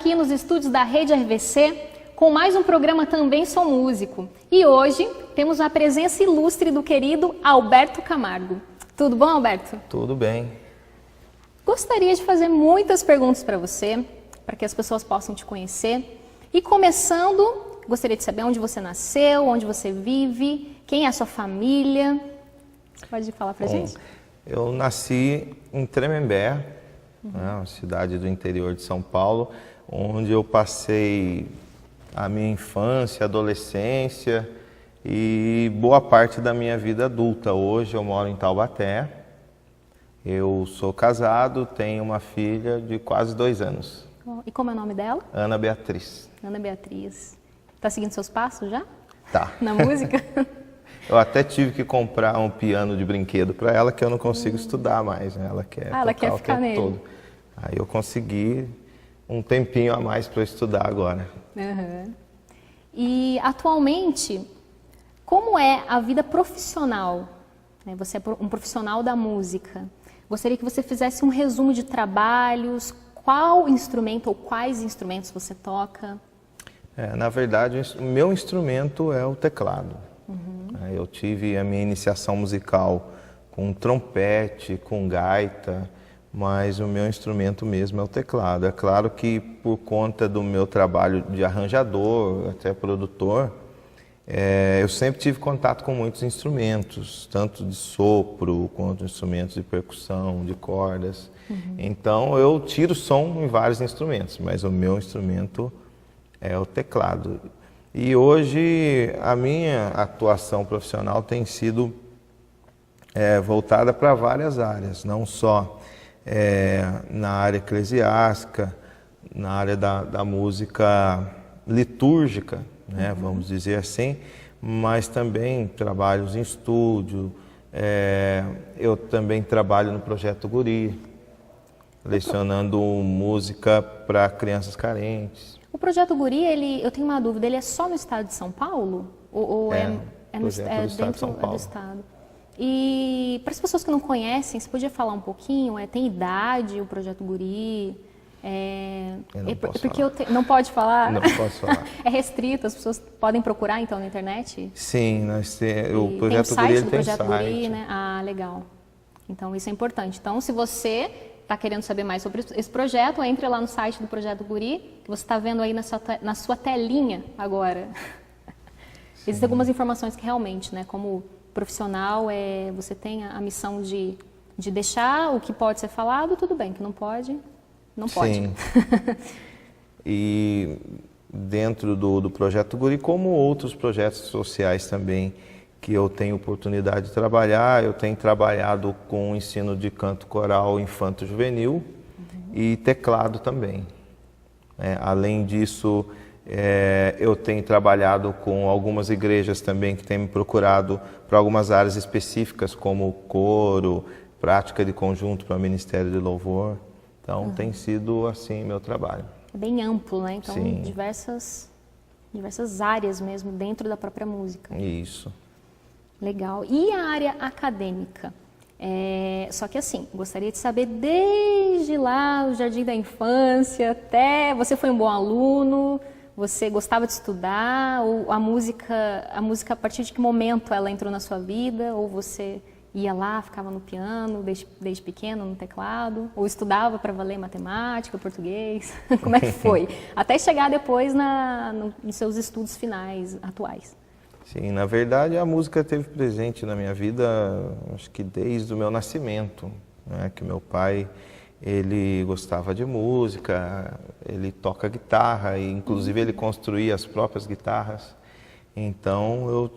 aqui nos estúdios da Rede RVC com mais um programa Também Sou Músico. E hoje temos a presença ilustre do querido Alberto Camargo. Tudo bom, Alberto? Tudo bem. Gostaria de fazer muitas perguntas para você, para que as pessoas possam te conhecer. E começando, gostaria de saber onde você nasceu, onde você vive, quem é a sua família. Você pode falar para a gente? Eu nasci em Tremembé, né, uma cidade do interior de São Paulo, onde eu passei a minha infância, adolescência e boa parte da minha vida adulta. Hoje eu moro em Taubaté, eu sou casado, tenho uma filha de quase 2 anos. E como é o nome dela? Ana Beatriz. Ana Beatriz. Está seguindo seus passos já? Tá. Na música? Eu até tive que comprar um piano de brinquedo para ela, que eu não consigo estudar mais, né? Ela quer ela tocar quer o ficar tempo nele. todo. Aí eu consegui um tempinho a mais para estudar agora. Uhum. E atualmente, como é a vida profissional? Você é um profissional da música. Gostaria que você fizesse um resumo de trabalhos, qual instrumento ou quais instrumentos você toca? Na verdade, o meu instrumento é o teclado. Eu tive a minha iniciação musical com trompete, com gaita, mas o meu instrumento mesmo é o teclado. É claro que por conta do meu trabalho de arranjador, até produtor, eu sempre tive contato com muitos instrumentos, tanto de sopro quanto instrumentos de percussão, de cordas. Então eu tiro som em vários instrumentos, mas o meu instrumento é o teclado. E hoje a minha atuação profissional tem sido voltada para várias áreas, não só na área eclesiástica, na área da música litúrgica, né, vamos dizer assim, mas também trabalhos em estúdio. Eu também trabalho no Projeto Guri, lecionando música para crianças carentes. O Projeto Guri, eu tenho uma dúvida, ele é só no estado de São Paulo? Ou dentro do estado? E para as pessoas que não conhecem, você podia falar um pouquinho? Tem idade o Projeto Guri? Eu não posso falar. Não pode falar? Não posso falar. É restrito, as pessoas podem procurar então na internet? Sim, o Projeto tem Guri do tem Projeto site. Guri, né? Ah, legal. Então isso é importante. Então se você está querendo saber mais sobre esse projeto, entre lá no site do Projeto Guri, que você está vendo aí na sua telinha agora. Existem algumas informações que realmente, né, como profissional, você tem a missão de deixar o que pode ser falado, tudo bem, que não pode, não pode. Sim. E dentro do Projeto Guri, como outros projetos sociais também, que eu tenho oportunidade de trabalhar, eu tenho trabalhado com o ensino de canto coral infanto-juvenil e teclado também. Além disso, eu tenho trabalhado com algumas igrejas também que têm me procurado para algumas áreas específicas, como coro, prática de conjunto para o Ministério de Louvor. Então, tem sido assim meu trabalho. É bem amplo, né? Então, Sim. diversas áreas mesmo dentro da própria música. Isso. Legal. E a área acadêmica? Só que assim, gostaria de saber desde lá, o jardim da infância, até você foi um bom aluno, você gostava de estudar, ou a música a partir de que momento ela entrou na sua vida, ou você ia lá, ficava no piano desde pequeno, no teclado, ou estudava para valer matemática, português, como é que foi? Até chegar depois nos seus estudos finais, atuais. Sim, na verdade a música esteve presente na minha vida, acho que desde o meu nascimento, né? Que meu pai, ele gostava de música, ele toca guitarra e inclusive ele construía as próprias guitarras, então eu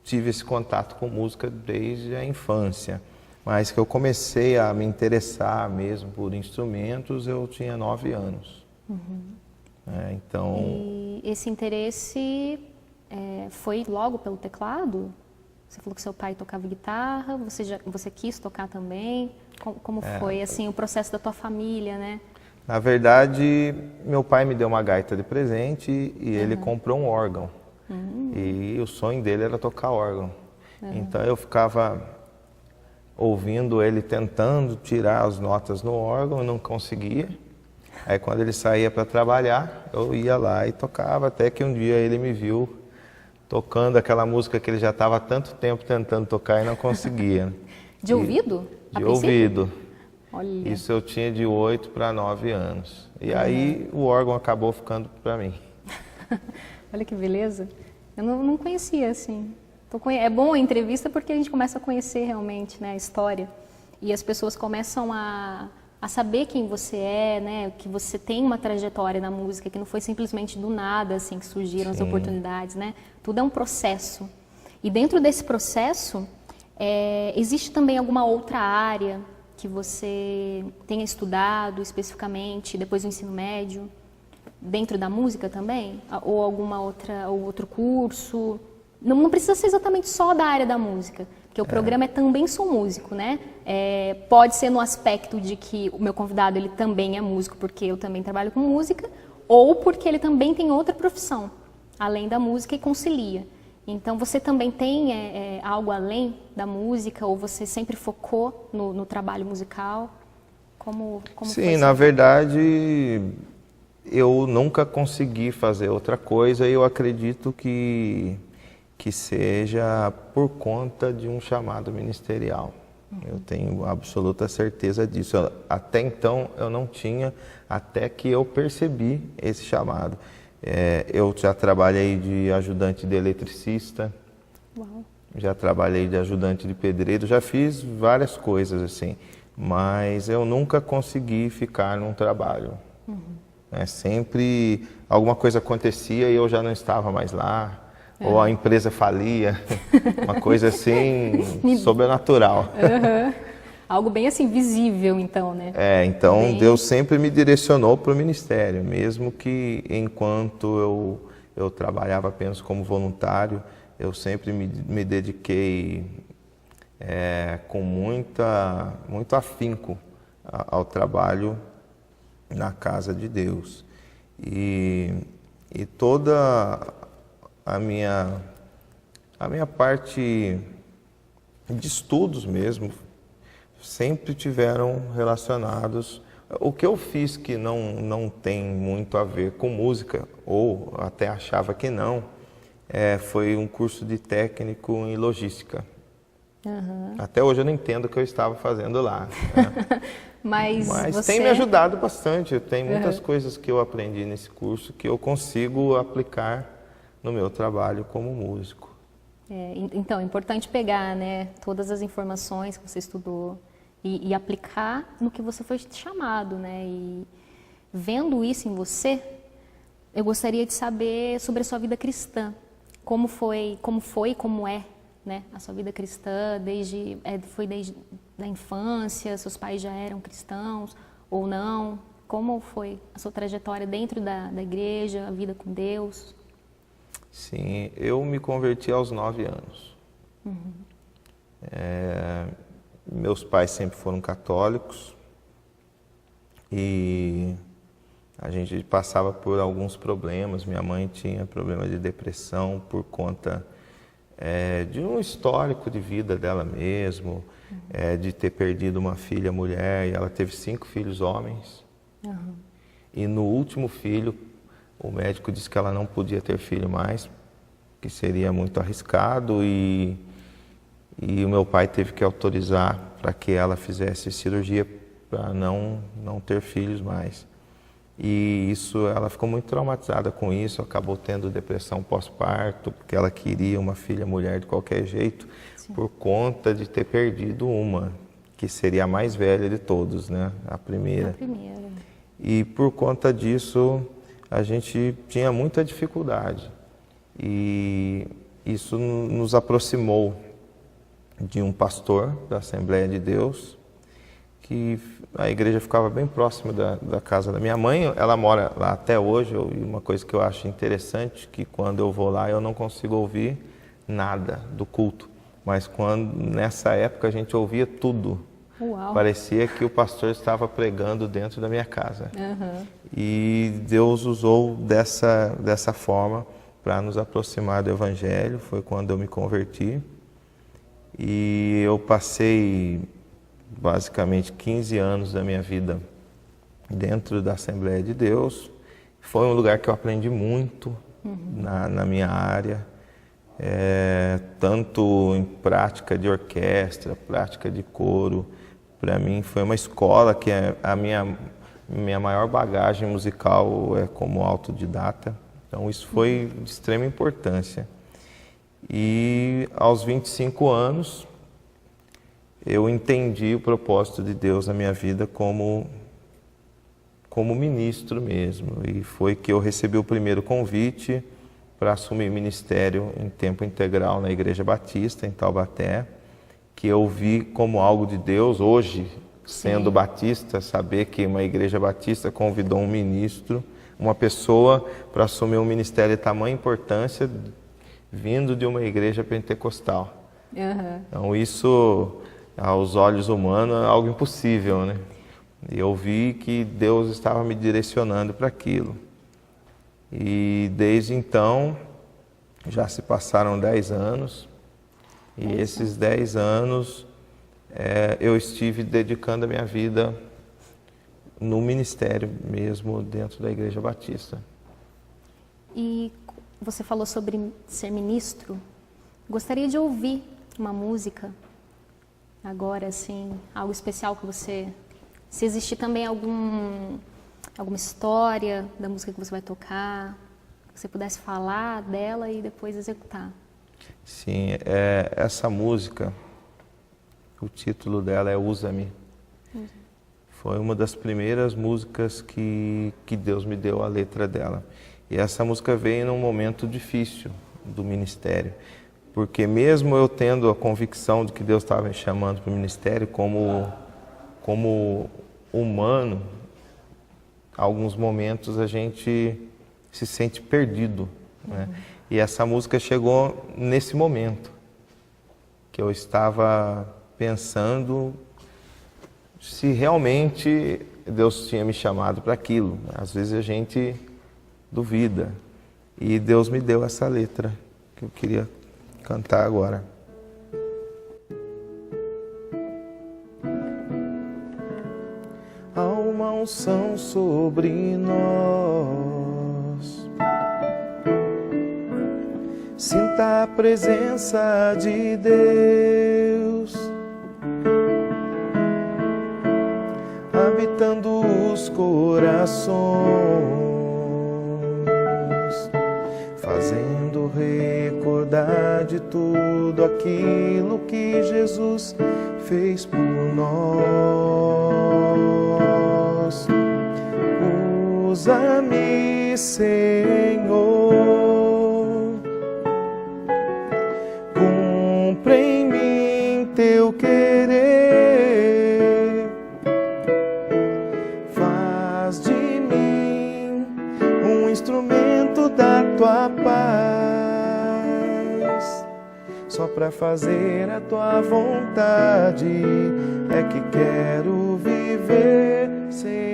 tive esse contato com música desde a infância, mas que eu comecei a me interessar mesmo por instrumentos, eu tinha 9 anos. Então... E esse interesse foi logo pelo teclado? Você falou que seu pai tocava guitarra, você quis tocar também? Como foi assim, o processo da tua família, né? Na verdade, meu pai me deu uma gaita de presente e ele comprou um órgão. E o sonho dele era tocar órgão. Então eu ficava ouvindo ele tentando tirar as notas no órgão, eu não conseguia. Aí quando ele saía para trabalhar, eu ia lá e tocava, até que um dia ele me viu tocando aquela música que ele já estava há tanto tempo tentando tocar e não conseguia. De ouvido? De ouvido. Olha. Isso eu tinha de 8 para 9 anos. E aí o órgão acabou ficando para mim. Olha que beleza. Eu não conhecia, assim. É bom a entrevista porque a gente começa a conhecer realmente, né, a história. E as pessoas começam a saber quem você é, né, que você tem uma trajetória na música, que não foi simplesmente do nada, assim, que surgiram as oportunidades, né? Tudo é um processo. E dentro desse processo, existe também alguma outra área que você tenha estudado especificamente, depois do ensino médio, dentro da música também? Ou ou outro curso? Não precisa ser exatamente só da área da música, porque o programa é Também Sou Músico, né? Pode ser no aspecto de que o meu convidado ele também é músico, porque eu também trabalho com música, ou porque ele também tem outra profissão, além da música, e concilia. Então, você também tem algo além da música, ou você sempre focou no trabalho musical? Como Sim, na verdade, eu nunca consegui fazer outra coisa e eu acredito que seja por conta de um chamado ministerial. Eu tenho absoluta certeza disso. Até então eu não tinha, até que eu percebi esse chamado. Eu já trabalhei de ajudante de eletricista, Uau. Já trabalhei de ajudante de pedreiro, já fiz várias coisas assim, mas eu nunca consegui ficar num trabalho. Sempre alguma coisa acontecia e eu já não estava mais lá. Ou a empresa falia, uma coisa assim, sobrenatural. Algo bem assim, visível então, né? Então Deus sempre me direcionou para o ministério, mesmo que enquanto eu trabalhava apenas como voluntário, eu sempre me dediquei com muito afinco ao trabalho na casa de Deus. E toda a minha parte de estudos mesmo sempre tiveram relacionados. O que eu fiz que não tem muito a ver com música, ou até achava que não, foi um curso de técnico em logística. Até hoje eu não entendo o que eu estava fazendo lá. Né? Mas tem me ajudado bastante. Tem muitas coisas que eu aprendi nesse curso que eu consigo aplicar no meu trabalho como músico. Então, é importante pegar, né, todas as informações que você estudou e aplicar no que você foi chamado, né? E vendo isso em você, eu gostaria de saber sobre a sua vida cristã. Como foi, como é, né, a sua vida cristã, foi desde a infância, seus pais já eram cristãos ou não? Como foi a sua trajetória dentro da igreja, a vida com Deus? Sim, eu me converti aos 9 anos. Meus pais sempre foram católicos e a gente passava por alguns problemas. Minha mãe tinha problema de depressão por conta de um histórico de vida dela mesmo, de ter perdido uma filha mulher, e ela teve 5 filhos homens. E no último filho, o médico disse que ela não podia ter filho mais, que seria muito arriscado, e o meu pai teve que autorizar para que ela fizesse cirurgia para não ter filhos mais. E ela ficou muito traumatizada com isso, acabou tendo depressão pós-parto, porque ela queria uma filha mulher de qualquer jeito, por conta de ter perdido uma, que seria a mais velha de todos, né? A primeira. E por conta disso, a gente tinha muita dificuldade. E isso nos aproximou de um pastor da Assembleia de Deus, que a igreja ficava bem próxima da casa da minha mãe. Ela mora lá até hoje, e uma coisa que eu acho interessante, que quando eu vou lá eu não consigo ouvir nada do culto, mas nessa época a gente ouvia tudo. Uau. Parecia que o pastor estava pregando dentro da minha casa. E Deus usou dessa forma para nos aproximar do Evangelho. Foi quando eu me converti. E eu passei basicamente 15 anos da minha vida dentro da Assembleia de Deus. Foi um lugar que eu aprendi muito na minha área, tanto em prática de orquestra, prática de coro. Para mim foi uma escola que a minha maior bagagem musical é como autodidata. Então isso foi de extrema importância. E aos 25 anos eu entendi o propósito de Deus na minha vida como ministro mesmo. E foi que eu recebi o primeiro convite para assumir ministério em tempo integral na Igreja Batista, em Taubaté, que eu vi como algo de Deus. Hoje, sendo batista, saber que uma Igreja Batista convidou um ministro, uma pessoa para assumir um ministério de tamanha importância, vindo de uma igreja pentecostal. Então isso, aos olhos humanos, é algo impossível, né? E eu vi que Deus estava me direcionando para aquilo. E desde então, já se passaram 10 anos. E esses 10 anos, eu estive dedicando a minha vida no ministério mesmo, dentro da Igreja Batista. E você falou sobre ser ministro. Gostaria de ouvir uma música agora, assim, algo especial que você... Se existir também alguma história da música que você vai tocar, que você pudesse falar dela e depois executar. Sim, essa música, o título dela é Usa-me. Foi uma das primeiras músicas que Deus me deu a letra dela. E essa música veio num momento difícil do ministério, porque mesmo eu tendo a convicção de que Deus estava me chamando para o ministério como humano, alguns momentos a gente se sente perdido, né? E essa música chegou nesse momento, que eu estava pensando se realmente Deus tinha me chamado para aquilo. Às vezes a gente duvida. E Deus me deu essa letra que eu queria cantar agora. Há uma unção sobre nós. Sinta a presença de Deus habitando os corações, fazendo recordar de tudo aquilo que Jesus fez por nós. Usa-me, Senhor, cumpre em mim teu querer, faz de mim um instrumento da tua paz. Só para fazer a tua vontade é que quero viver, Senhor.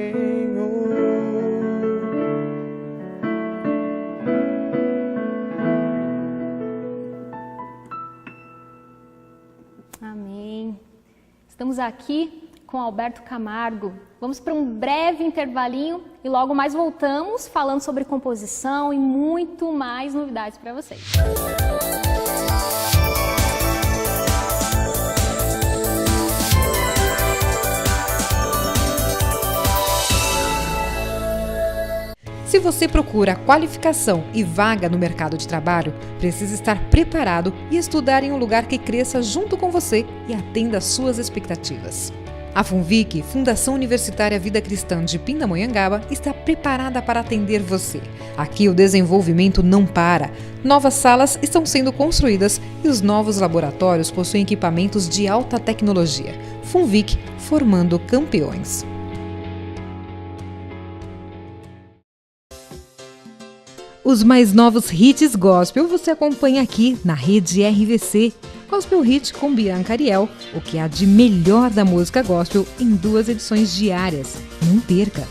Amém. Estamos aqui com Alberto Camargo. Vamos para um breve intervalinho e logo mais voltamos falando sobre composição e muito mais novidades para vocês. Se você procura qualificação e vaga no mercado de trabalho, precisa estar preparado e estudar em um lugar que cresça junto com você e atenda às suas expectativas. A FUNVIC, Fundação Universitária Vida Cristã de Pindamonhangaba, está preparada para atender você. Aqui o desenvolvimento não para. Novas salas estão sendo construídas e os novos laboratórios possuem equipamentos de alta tecnologia. FUNVIC, formando campeões. Os mais novos hits gospel você acompanha aqui na Rede RVC. Gospel Hit com Bianca Ariel, o que há de melhor da música gospel em 2 edições diárias. Não perca!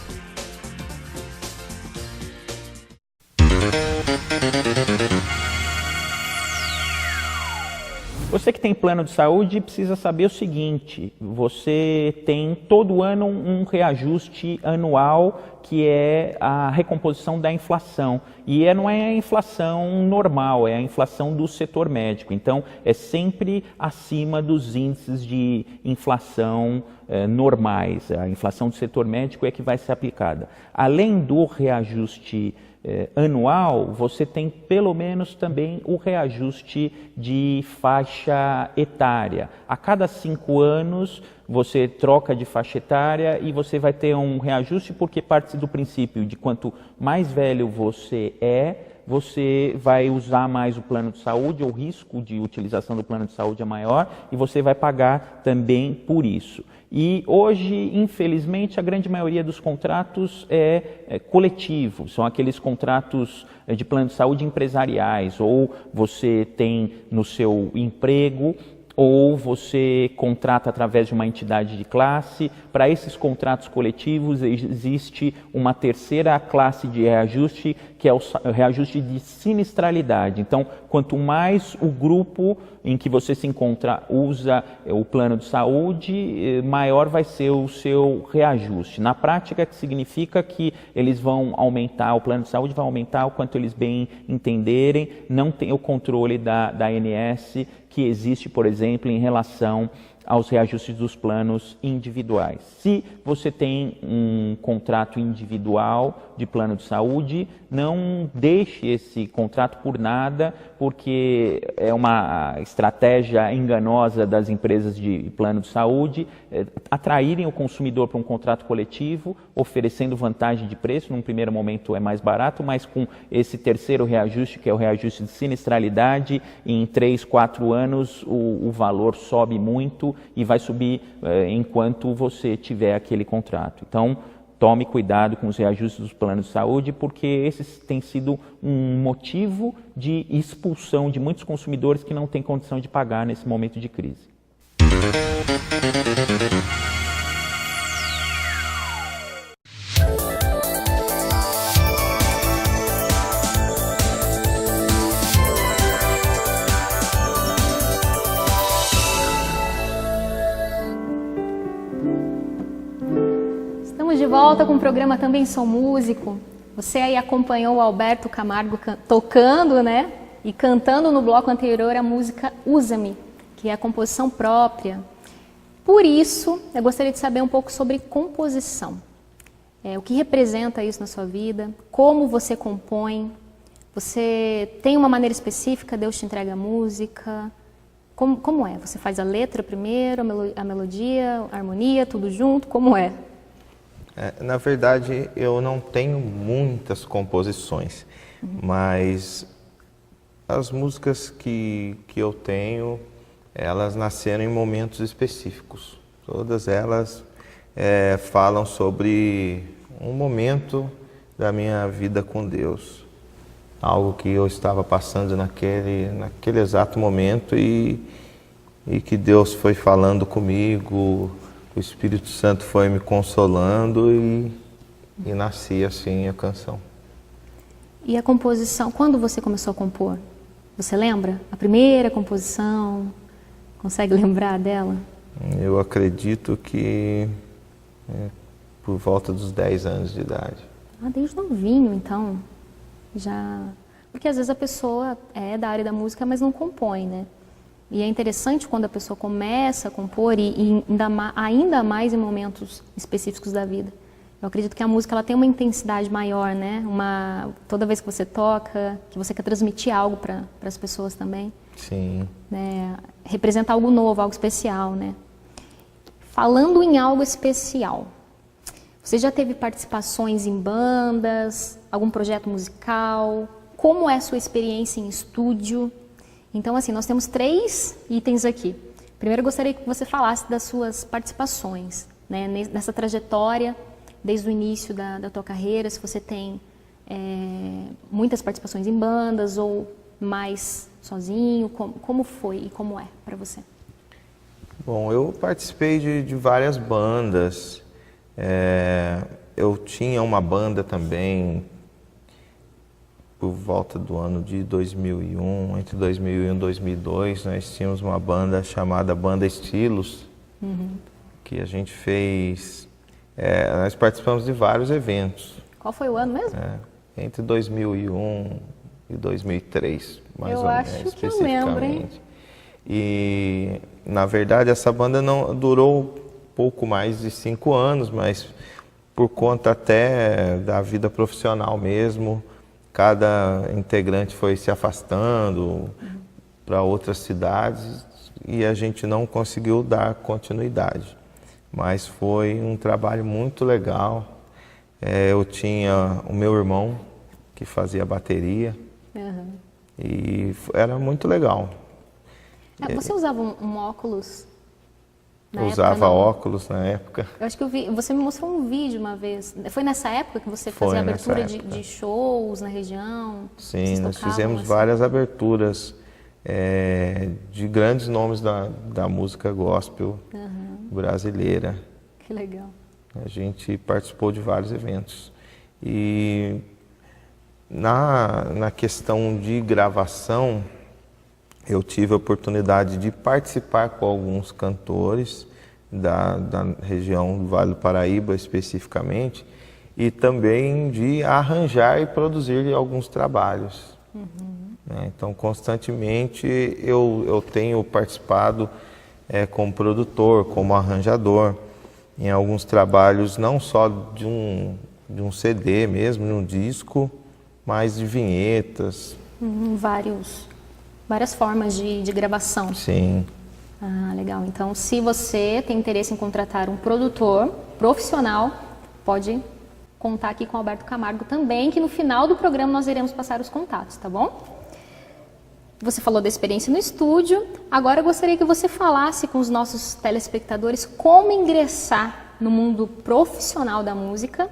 Você que tem plano de saúde precisa saber o seguinte: você tem todo ano um reajuste anual, que é a recomposição da inflação. E não é a inflação normal, é a inflação do setor médico. Então, é sempre acima dos índices de inflação normais. A inflação do setor médico é que vai ser aplicada. Além do reajuste anual, você tem pelo menos também o reajuste de faixa etária. A cada 5 anos você troca de faixa etária e você vai ter um reajuste, porque parte do princípio de quanto mais velho você você vai usar mais o plano de saúde, o risco de utilização do plano de saúde é maior e você vai pagar também por isso. E hoje, infelizmente, a grande maioria dos contratos é coletivo, são aqueles contratos de plano de saúde empresariais, ou você tem no seu emprego, ou você contrata através de uma entidade de classe. Para esses contratos coletivos existe uma terceira classe de reajuste, que é o reajuste de sinistralidade. Então, quanto mais o grupo em que você se encontra usa o plano de saúde, maior vai ser o seu reajuste. Na prática, que significa que eles vão aumentar, o plano de saúde vai aumentar o quanto eles bem entenderem, não tem o controle da ANS que existe, por exemplo, em relação aos reajustes dos planos individuais. Se você tem um contrato individual de plano de saúde, não deixe esse contrato por nada, porque é uma estratégia enganosa das empresas de plano de saúde atraírem o consumidor para um contrato coletivo, oferecendo vantagem de preço. Num primeiro momento é mais barato, mas com esse terceiro reajuste, que é o reajuste de sinistralidade, em 3, 4 anos o valor sobe muito e vai subir enquanto você tiver aquele contrato. Então, tome cuidado com os reajustes dos planos de saúde, porque esses têm sido um motivo de expulsão de muitos consumidores que não têm condição de pagar nesse momento de crise. Estamos de volta com o programa Também Sou Músico. Você aí acompanhou o Alberto Camargo tocando, né? E cantando no bloco anterior a música Usa-me, que é a composição própria. Por isso, eu gostaria de saber um pouco sobre composição. O que representa isso na sua vida? Como você compõe? Você tem uma maneira específica? Deus te entrega a música? Como é? Você faz a letra primeiro, a melodia, a harmonia, tudo junto? Como é? Na verdade, eu não tenho muitas composições, mas as músicas que eu tenho, elas nasceram em momentos específicos. Todas elas falam sobre um momento da minha vida com Deus. Algo que eu estava passando naquele exato momento e que Deus foi falando comigo, o Espírito Santo foi me consolando e nasci assim a canção. E a composição, quando você começou a compor? Você lembra? A primeira composição, consegue lembrar dela? Eu acredito que por volta dos 10 anos de idade. Desde novinho, então. Porque às vezes a pessoa é da área da música, mas não compõe, né? E é interessante quando a pessoa começa a compor e ainda mais em momentos específicos da vida. Eu acredito que a música ela tem uma intensidade maior, né? Toda vez que você toca, que você quer transmitir algo para as pessoas também. Sim. Né? Representa algo novo, algo especial, né? Falando em algo especial, você já teve participações em bandas, algum projeto musical? Como é a sua experiência em estúdio? Então, assim, nós temos 3 itens aqui. Primeiro, eu gostaria que você falasse das suas participações, né? Nessa trajetória, desde o início da tua carreira, se você tem muitas participações em bandas ou mais sozinho, como foi e como é para você? Bom, eu participei de várias bandas. Eu tinha uma banda também por volta do ano de 2001, entre 2001 e 2002, nós tínhamos uma banda chamada Banda Estilos, que a gente fez, nós participamos de vários eventos. Qual foi o ano mesmo? Entre 2001 e 2003, mais ou menos, Eu acho que eu lembro, hein? E, na verdade, essa banda não durou pouco mais de 5 anos, mas por conta até da vida profissional mesmo, cada integrante foi se afastando para outras cidades e a gente não conseguiu dar continuidade. Mas foi um trabalho muito legal. Eu tinha o meu irmão que fazia bateria e era muito legal. Você usava um óculos na Usava época, não? óculos na época. Eu acho que eu vi, você me mostrou um vídeo uma vez. Foi nessa época que você Foi fazia nessa abertura época. de shows na região? Sim, Vocês nós tocavam, fizemos assim? várias aberturas de grandes nomes da música gospel brasileira. Que legal. A gente participou de vários eventos. E na questão de gravação, eu tive a oportunidade de participar com alguns cantores da região do Vale do Paraíba, especificamente, e também de arranjar e produzir alguns trabalhos. Então, constantemente, eu tenho participado como produtor, como arranjador, em alguns trabalhos, não só de um CD mesmo, de um disco, mas de vinhetas. Várias formas de gravação. Sim. Ah, legal. Então, se você tem interesse em contratar um produtor profissional, pode contar aqui com o Alberto Camargo também, que no final do programa nós iremos passar os contatos, tá bom? Você falou da experiência no estúdio, agora eu gostaria que você falasse com os nossos telespectadores como ingressar no mundo profissional da música,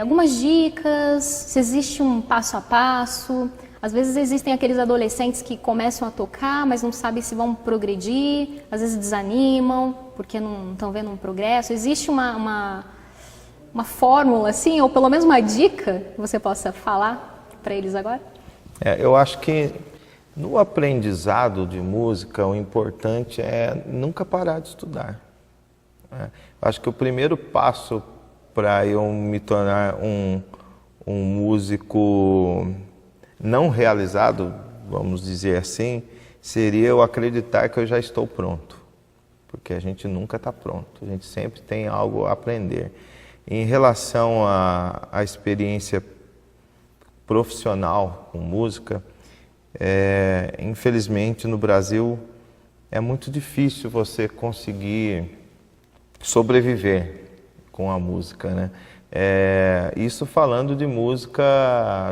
algumas dicas, se existe um passo a passo. Às vezes existem aqueles adolescentes que começam a tocar, mas não sabem se vão progredir, às vezes desanimam, porque não estão vendo um progresso. Existe uma fórmula, assim, ou pelo menos uma dica que você possa falar para eles agora? Eu acho que no aprendizado de música, o importante é nunca parar de estudar. Acho que o primeiro passo para eu me tornar um músico não realizado, vamos dizer assim, seria eu acreditar que eu já estou pronto. Porque a gente nunca está pronto, a gente sempre tem algo a aprender. Em relação à experiência profissional com música, infelizmente no Brasil é muito difícil você conseguir sobreviver com a música, né? Isso falando de música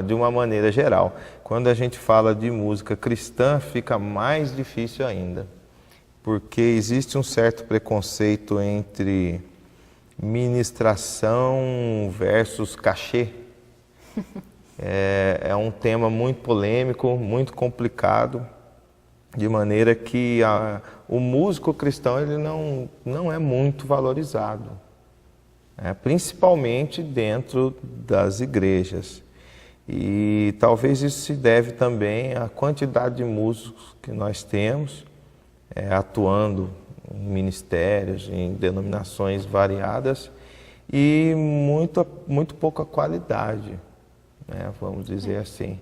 de uma maneira geral. Quando a gente fala de música cristã, fica mais difícil ainda, porque existe um certo preconceito entre ministração versus cachê. É um tema muito polêmico, muito complicado, de maneira que o músico cristão ele não é muito valorizado. Principalmente dentro das igrejas. E talvez isso se deve também à quantidade de músicos que nós temos, atuando em ministérios, em denominações variadas, e muito pouca qualidade, vamos dizer assim.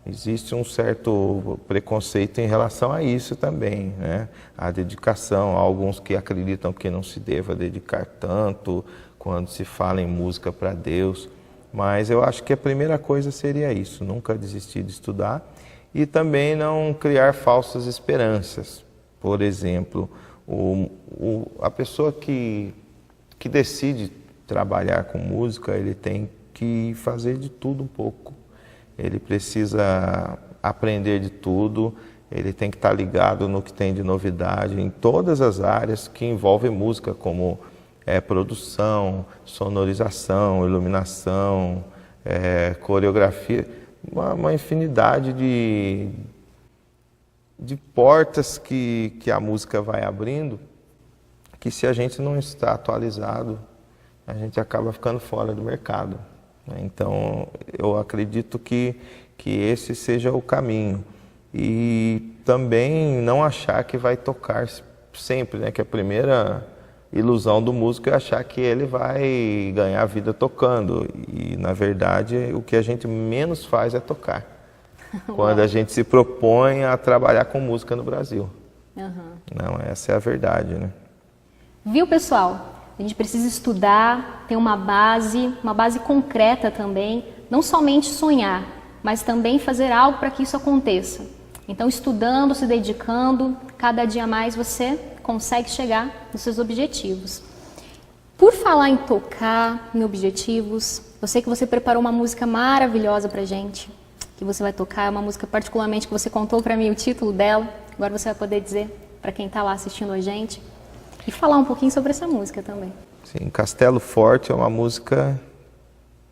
Existe um certo preconceito em relação a isso também, a dedicação. Há alguns que acreditam que não se deva dedicar tanto quando se fala em música para Deus, mas eu acho que a primeira coisa seria isso, nunca desistir de estudar e também não criar falsas esperanças. Por exemplo, a pessoa que decide trabalhar com música, ele tem que fazer de tudo um pouco. Ele precisa aprender de tudo, ele tem que estar ligado no que tem de novidade em todas as áreas que envolvem música, como produção, sonorização, iluminação, coreografia, uma infinidade de portas que a música vai abrindo, que se a gente não está atualizado, a gente acaba ficando fora do mercado. né? Então, eu acredito que esse seja o caminho. E também não achar que vai tocar sempre, né? Que a primeira ilusão do músico é achar que ele vai ganhar vida tocando. E, na verdade, o que a gente menos faz é tocar. Quando a gente se propõe a trabalhar com música no Brasil. Não, essa é a verdade, né? Viu, pessoal? A gente precisa estudar, ter uma base concreta também, não somente sonhar, mas também fazer algo para que isso aconteça. Então, estudando, se dedicando, cada dia mais você consegue chegar nos seus objetivos. Por falar em tocar, em objetivos, eu sei que você preparou uma música maravilhosa pra gente, que você vai tocar, é uma música particularmente que você contou para mim o título dela, agora você vai poder dizer para quem está lá assistindo a gente e falar um pouquinho sobre essa música também. Sim, Castelo Forte é uma música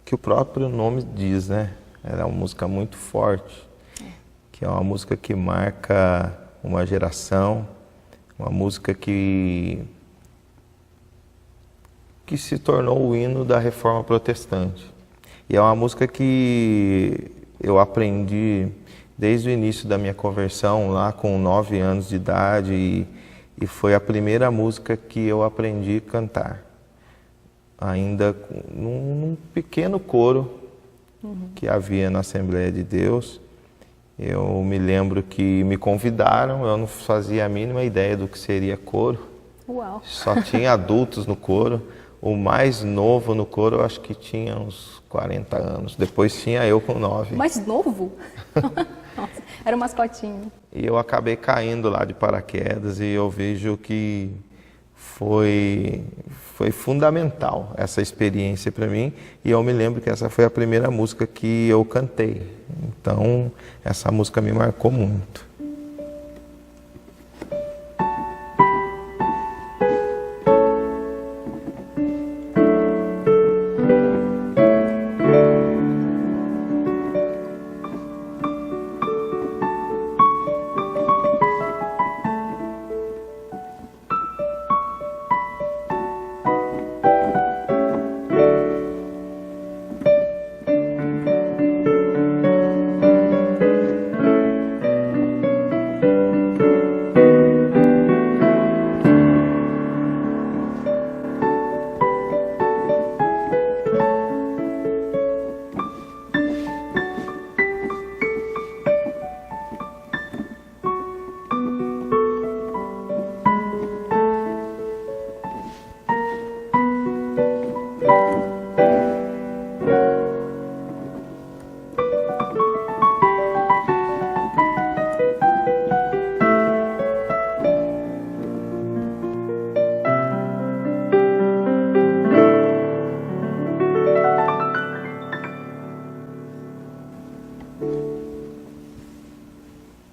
que o próprio nome diz, né? Ela é uma música muito forte, que é uma música que marca uma geração, uma música que se tornou o hino da Reforma Protestante. E é uma música que eu aprendi desde o início da minha conversão, lá com 9 anos de idade, e foi a primeira música que eu aprendi a cantar. Ainda num pequeno coro que havia na Assembleia de Deus. Eu me lembro que me convidaram, eu não fazia a mínima ideia do que seria coro. Uau. Só tinha adultos no coro. O mais novo no coro, eu acho que tinha uns 40 anos. Depois tinha eu com 9. Mais novo? Nossa, era um mascotinho. E eu acabei caindo lá de paraquedas e eu vejo que foi fundamental essa experiência para mim. E eu me lembro que essa foi a primeira música que eu cantei. Então, essa música me marcou muito.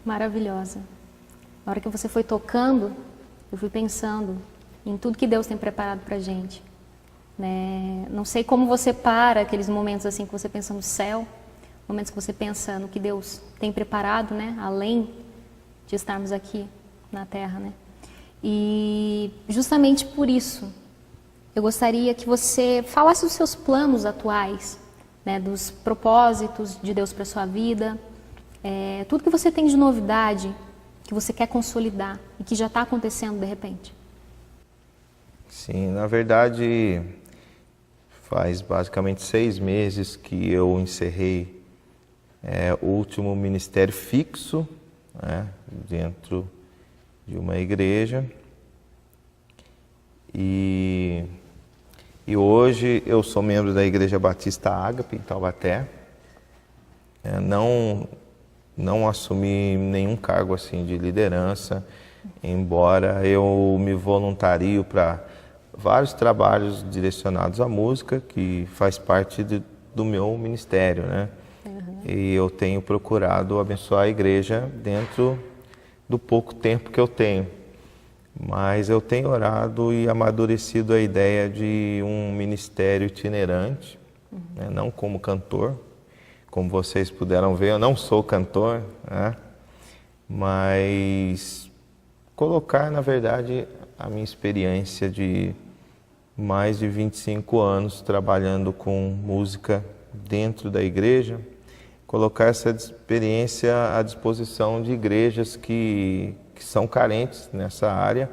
Maravilhosa. Na hora que você foi tocando, eu fui pensando em tudo que Deus tem preparado pra gente. Né? Não sei como você para aqueles momentos assim que você pensa no céu, momentos que você pensa no que Deus tem preparado, né? Além de estarmos aqui na Terra, né? E justamente por isso, eu gostaria que você falasse dos seus planos atuais, né? Dos propósitos de Deus para sua vida, tudo que você tem de novidade, que você quer consolidar e que já está acontecendo de repente. Sim, na verdade, faz basicamente 6 meses que eu encerrei o último ministério fixo, né, dentro de uma igreja. E hoje eu sou membro da Igreja Batista Ágape, em Taubaté. Não assumi nenhum cargo assim de liderança, embora eu me voluntario para vários trabalhos direcionados à música, que faz parte do meu ministério, né? E eu tenho procurado abençoar a igreja dentro do pouco tempo que eu tenho. Mas eu tenho orado e amadurecido a ideia de um ministério itinerante, né? Não como cantor. Como vocês puderam ver, eu não sou cantor, né? Mas colocar, na verdade, a minha experiência de mais de 25 anos trabalhando com música dentro da igreja, colocar essa experiência à disposição de igrejas que são carentes nessa área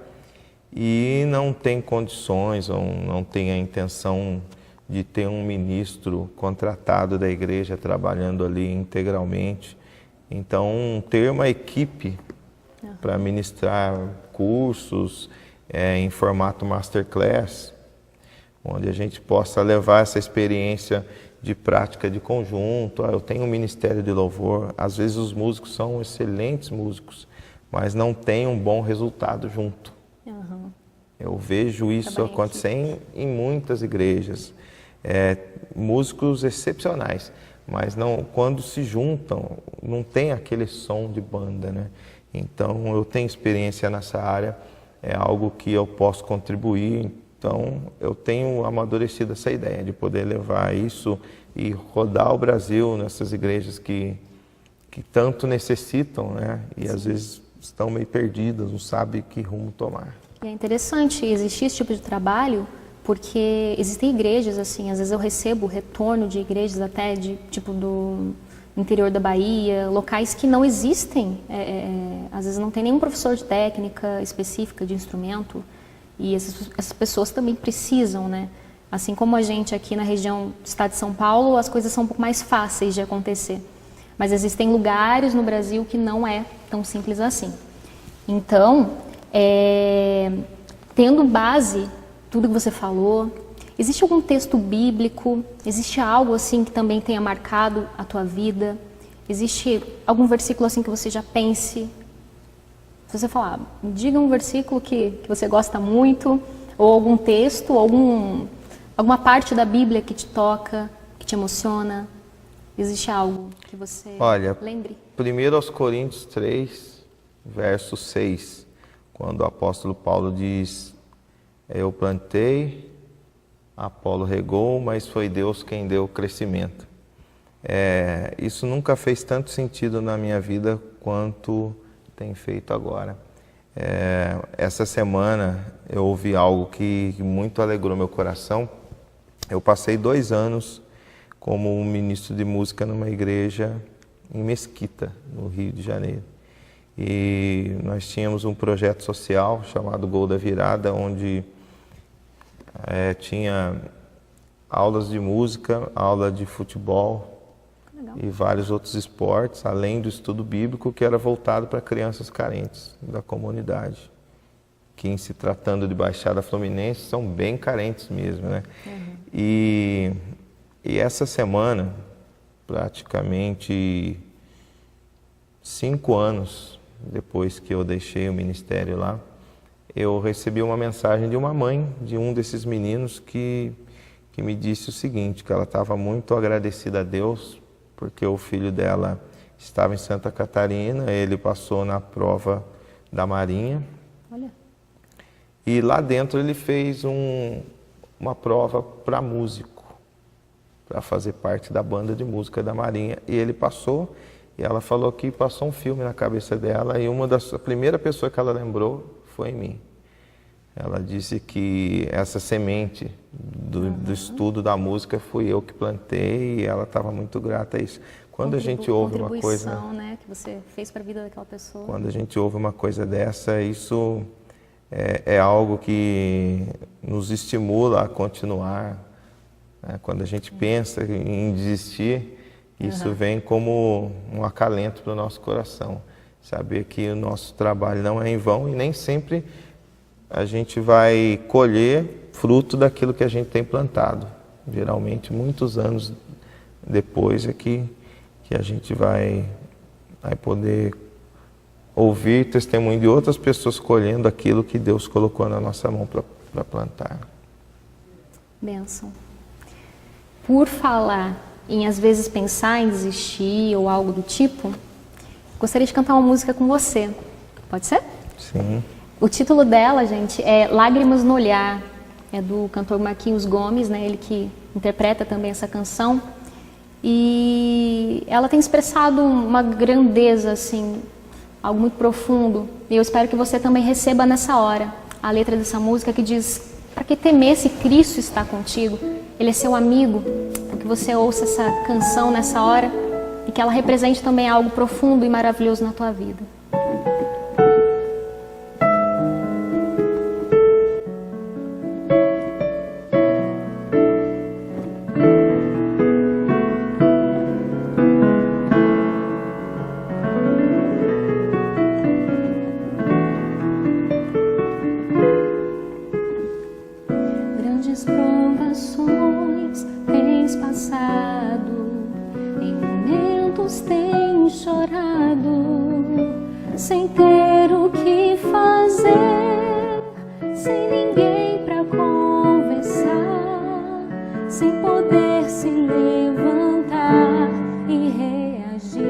e não têm condições ou não têm a intenção de ter um ministro contratado da igreja trabalhando ali integralmente. Então, ter uma equipe para ministrar cursos em formato masterclass, onde a gente possa levar essa experiência de prática de conjunto. Eu tenho um ministério de louvor, às vezes os músicos são excelentes músicos, mas não tem um bom resultado junto. Uhum. Eu vejo isso acontecer em muitas igrejas. Músicos excepcionais, mas não, quando se juntam, não tem aquele som de banda, né? Então, eu tenho experiência nessa área, é algo que eu posso contribuir. Então, eu tenho amadurecido essa ideia de poder levar isso e rodar o Brasil nessas igrejas que tanto necessitam, né? E às vezes estão meio perdidas, não sabem que rumo tomar. E é interessante existir esse tipo de trabalho, porque existem igrejas, assim, às vezes eu recebo retorno de igrejas até de tipo do interior da Bahia, locais que não existem, às vezes não tem nenhum professor de técnica específica de instrumento, e essas pessoas também precisam, né? Assim como a gente aqui na região do estado de São Paulo, as coisas são um pouco mais fáceis de acontecer, mas existem lugares no Brasil que não é tão simples assim. Então, tendo base tudo que você falou, existe algum texto bíblico, existe algo assim que também tenha marcado a tua vida? Existe algum versículo assim que você já pense? Se você falar, diga um versículo que você gosta muito, ou algum texto, alguma parte da Bíblia que te toca, que te emociona. Existe algo que você lembre? 1 Coríntios 3, verso 6, quando o apóstolo Paulo diz: eu plantei, Apolo regou, mas foi Deus quem deu o crescimento. Isso nunca fez tanto sentido na minha vida quanto tem feito agora. Essa semana eu ouvi algo que muito alegrou meu coração. Eu passei 2 anos como ministro de música numa igreja em Mesquita, no Rio de Janeiro. E nós tínhamos um projeto social chamado Gol da Virada, onde tinha aulas de música, aula de futebol e vários outros esportes, além do estudo bíblico, que era voltado para crianças carentes da comunidade, que em se tratando de Baixada Fluminense são bem carentes mesmo, né? Uhum. E essa semana, praticamente 5 anos depois que eu deixei o ministério lá, eu recebi uma mensagem de uma mãe de um desses meninos que me disse o seguinte, que ela estava muito agradecida a Deus porque o filho dela estava em Santa Catarina, ele passou na prova da Marinha. Olha. E lá dentro ele fez uma prova para músico, para fazer parte da banda de música da Marinha, e ele passou. E ela falou que passou um filme na cabeça dela e a primeira pessoa que ela lembrou foi em mim. Ela disse que essa semente do estudo da música fui eu que plantei e ela estava muito grata a isso. Quando a gente ouve uma coisa, né, que você fez para a vida daquela pessoa. Quando a gente ouve uma coisa dessa, isso é algo que nos estimula a continuar. Né? Quando a gente pensa em desistir, isso vem como um acalento para o nosso coração. Saber que o nosso trabalho não é em vão e nem sempre a gente vai colher fruto daquilo que a gente tem plantado. Geralmente, muitos anos depois é que a gente vai poder ouvir testemunho de outras pessoas colhendo aquilo que Deus colocou na nossa mão para plantar. Bênção. Por falar em às vezes pensar em desistir ou algo do tipo, gostaria de cantar uma música com você. Pode ser? Sim. O título dela, gente, é Lágrimas no Olhar. É do cantor Marquinhos Gomes, né? Ele que interpreta também essa canção. E ela tem expressado uma grandeza, assim, algo muito profundo. E eu espero que você também receba nessa hora a letra dessa música que diz: para que temer se Cristo está contigo? Ele é seu amigo, porque você ouça essa canção nessa hora e que ela represente também algo profundo e maravilhoso na tua vida. Grandes provações tens passado, em momentos tens chorado, sem ter o que fazer, sem ninguém pra conversar, sem poder se levantar e reagir.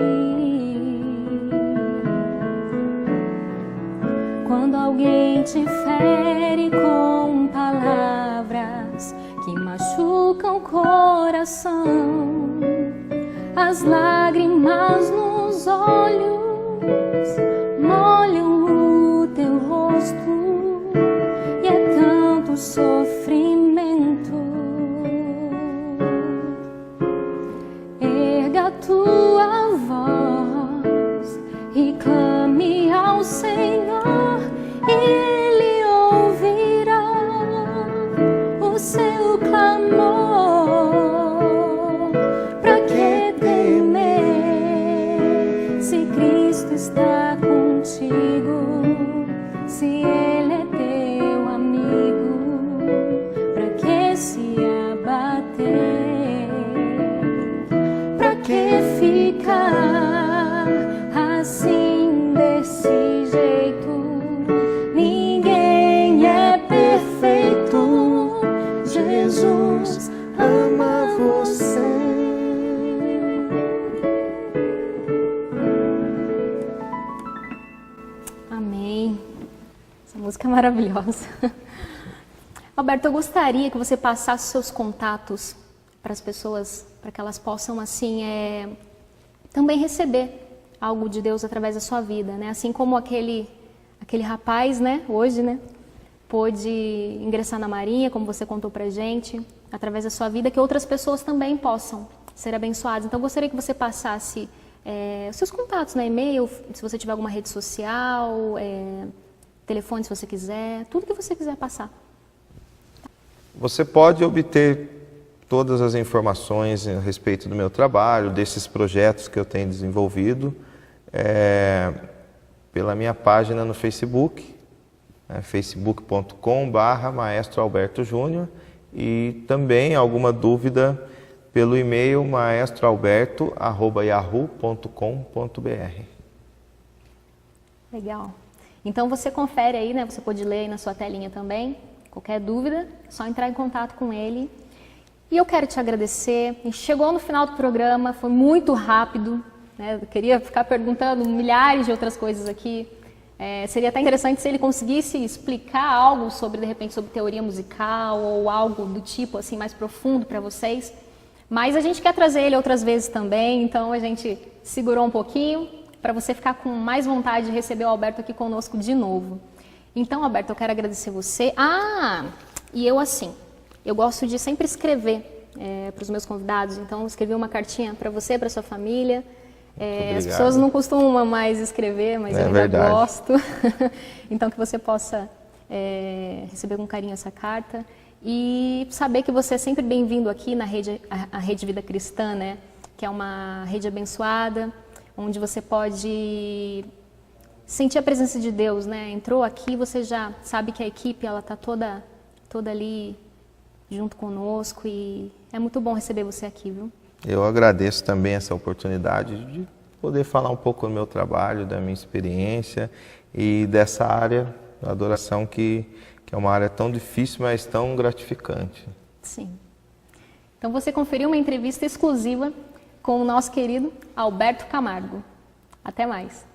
Quando alguém te fere com palavras que machucam o coração, as lágrimas nos olhos molham o teu rosto e é tanto sofrimento. Erga a tua voz e clame ao Senhor e Ele ouvirá o seu clamor. Pra que temer se Cristo está contigo, se Ele é teu amigo? Pra que se abater? Pra que ficar assim desse jeito? Ninguém é perfeito. Jesus ama você. Amém. Essa música é maravilhosa. Alberto, eu gostaria que você passasse seus contatos para as pessoas, para que elas possam, assim, também receber algo de Deus através da sua vida, né? Assim como aquele rapaz, né, hoje, né, pôde ingressar na Marinha, como você contou pra gente, através da sua vida, que outras pessoas também possam ser abençoadas. Então, eu gostaria que você passasse os seus contatos, né, e-mail, se você tiver alguma rede social, telefone, se você quiser, tudo que você quiser passar. Você pode obter todas as informações a respeito do meu trabalho, desses projetos que eu tenho desenvolvido, pela minha página no Facebook, facebook.com/Maestro Alberto Júnior, e também alguma dúvida pelo e-mail maestroalberto@yahoo.com.br. Legal. Então você confere aí, né? Você pode ler aí na sua telinha também. Qualquer dúvida, é só entrar em contato com ele. E eu quero te agradecer. A gente chegou no final do programa, foi muito rápido, né? Eu queria ficar perguntando milhares de outras coisas aqui. Seria até interessante se ele conseguisse explicar algo sobre, de repente, sobre teoria musical ou algo do tipo assim mais profundo para vocês. Mas a gente quer trazer ele outras vezes também, então a gente segurou um pouquinho para você ficar com mais vontade de receber o Alberto aqui conosco de novo. Então, Alberto, eu quero agradecer você. E eu gosto de sempre escrever para os meus convidados, então eu escrevi uma cartinha para você, para sua família. As pessoas não costumam mais escrever, mas eu ainda gosto. Então, que você possa receber com carinho essa carta. E saber que você é sempre bem-vindo aqui na rede, a Rede Vida Cristã, né? Que é uma rede abençoada, onde você pode sentir a presença de Deus, né? Entrou aqui, você já sabe que a equipe ela está toda ali junto conosco e é muito bom receber você aqui, viu? Eu agradeço também essa oportunidade de poder falar um pouco do meu trabalho, da minha experiência e dessa área da adoração que é uma área tão difícil, mas tão gratificante. Sim. Então você conferiu uma entrevista exclusiva com o nosso querido Alberto Camargo. Até mais.